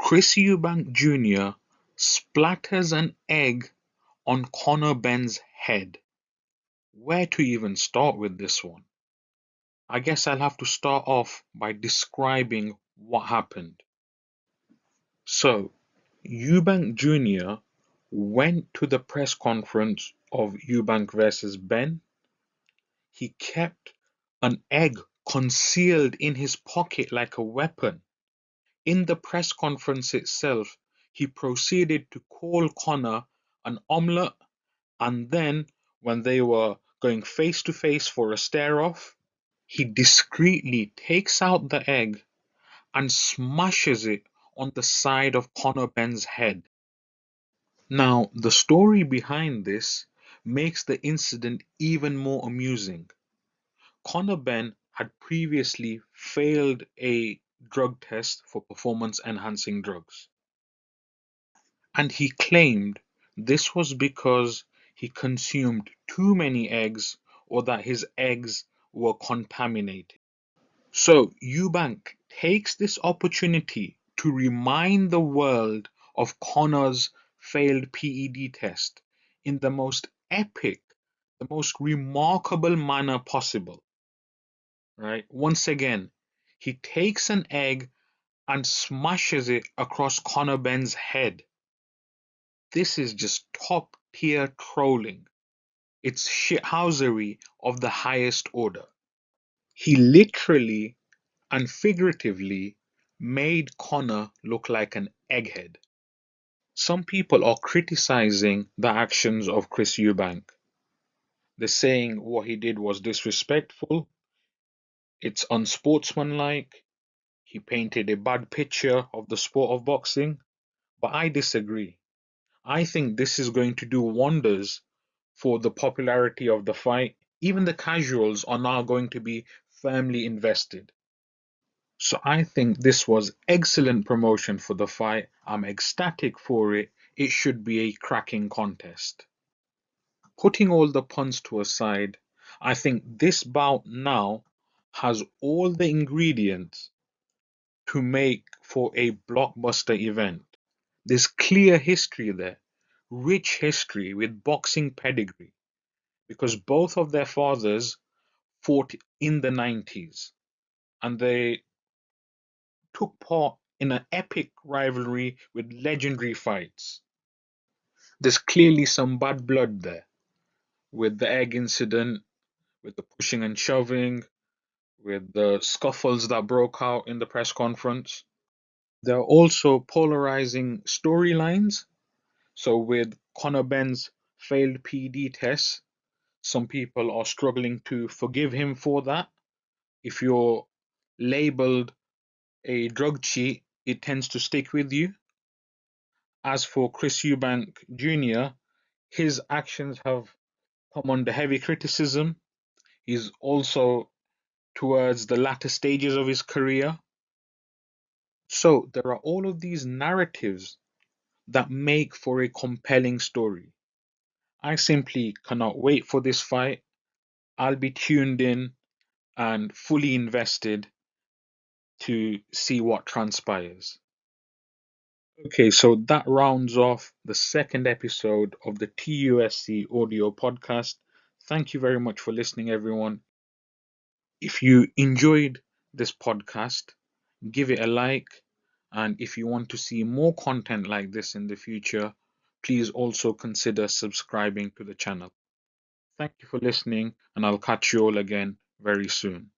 Chris Eubank Jr. splatters an egg on Connor Benn's head. Where to even start with this one? I guess I'll have to start off by describing what happened. So, Eubank Jr. went to the press conference of Eubank versus Benn. He kept an egg concealed in his pocket like a weapon. In the press conference itself, he proceeded to call Connor an omelette, and then, when they were going face to face for a stare off, he discreetly takes out the egg and smashes it on the side of Connor Benn's head. Now, the story behind this makes the incident even more amusing. Connor Benn had previously failed a drug test for performance enhancing drugs, and he claimed this was because he consumed too many eggs or that his eggs were contaminated. So Eubank takes this opportunity to remind the world of Connor's failed PED test in the most epic, the most remarkable manner possible. Right? Once again, he takes an egg and smashes it across Connor Benn's head. This is just top tier trolling. It's shithousery of the highest order. He literally and figuratively made Connor look like an egghead. Some people are criticizing the actions of Chris Eubank. They're saying what he did was disrespectful, it's unsportsmanlike, he painted a bad picture of the sport of boxing, but I disagree. I think this is going to do wonders for the popularity of the fight. Even the casuals are now going to be firmly invested. So I think this was excellent promotion for the fight. I'm ecstatic for it. It should be a cracking contest. Putting all the puns to aside, I think this bout now has all the ingredients to make for a blockbuster event. There's clear history there, rich history with boxing pedigree, because both of their fathers fought in the 90s and they took part in an epic rivalry with legendary fights. There's clearly some bad blood there with the egg incident, with the pushing and shoving, with the scuffles that broke out in the press conference. There are also polarizing storylines. So, with Conor Benn's failed PD test, some people are struggling to forgive him for that. If you're labeled a drug cheat, it tends to stick with you. As for Chris Eubank Jr., his actions have come under heavy criticism. He's also towards the latter stages of his career. So there are all of these narratives that make for a compelling story. I simply cannot wait for this fight. I'll be tuned in and fully invested to see what transpires. Okay, so that rounds off the second episode of the TUSC Audio Podcast. Thank you very much for listening, everyone. If you enjoyed this podcast, give it a like. And if you want to see more content like this in the future, please also consider subscribing to the channel. Thank you for listening, and I'll catch you all again very soon.